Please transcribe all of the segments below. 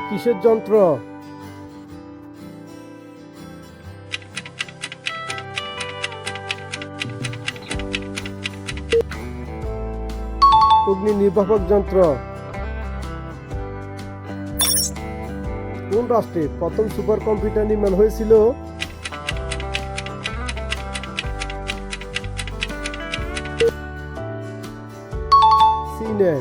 কিসের যন্ত্র? অগ্নি নির্বাপক যন্ত্র। কোন রাষ্ট্রে প্রথম সুপার কম্পিউটার নির্মাণ হয়েছিল? চীনে।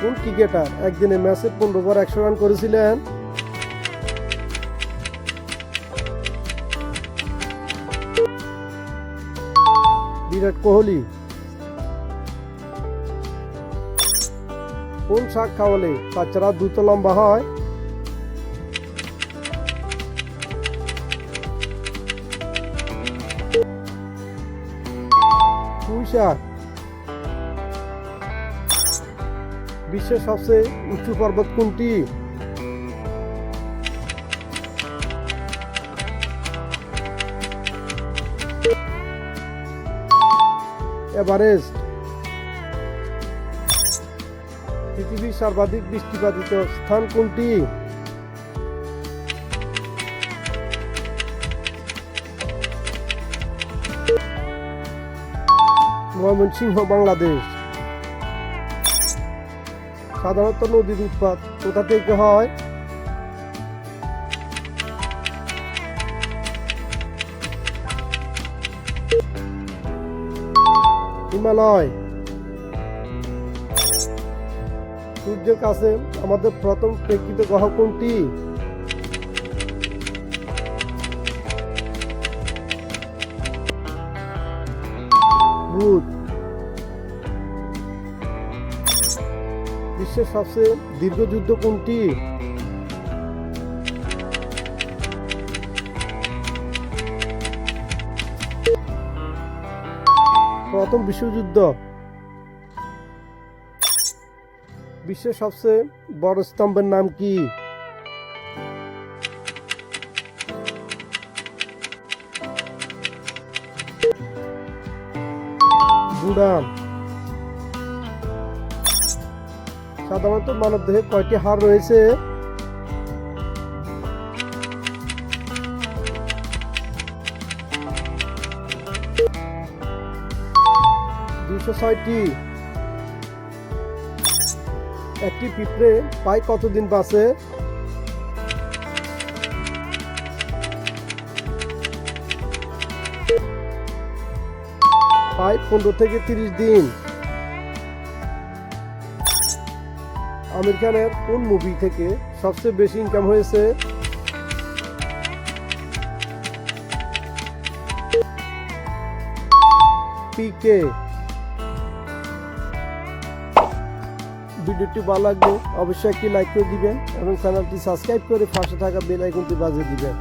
কোন ক্রিকেটার একদিনে ম্যাচে 15 ওভার 100 রান করেছিলেন? বিরাট কোহলি। কোন শাক খাওয়ালে বাচ্চারা দ্রুত লম্বা হয়? পুঁই শাক। বিশ্বের সবচেয়ে উঁচু পর্বত কোনটি? এভারেস্ট। পৃথিবীর সর্বাধিক বৃষ্টিপাতিত স্থান কোনটি? ময়মনসিংহ, বাংলাদেশ। সাধারণত নদীর উৎপাত কোথা থেকে হয়? হিমালয়। সূর্যের কাছে আমাদের প্রথম প্রেক্ষিত গ্রহ কোনটি? বুধ। বিশ্বের সবচেয়ে দীর্ঘ যুদ্ধ কোনটি? প্রথম বিশ্বযুদ্ধ। বিশ্বের সবচেয়ে বড় স্তম্ভের নাম কি? বুড়ান। সাধারণত মানবদেহে কয়টি হাড় রয়েছে? দুশো 6টি। একটি পিঁপড়ে প্রায় কতদিন বাঁচে? প্রায় 15 থেকে 30 দিন। আমির খানের কোন মুভি থেকে সবচেয়ে বেশি ইনকাম হয়েছে? পিকে। ভিডিওটি ভালো লাগলে অবশ্যই একটি লাইক করে দিবেন এবং চ্যানেলটি সাবস্ক্রাইব করে পাশে থাকা বেল আইকনটি বাজিয়ে দিবেন।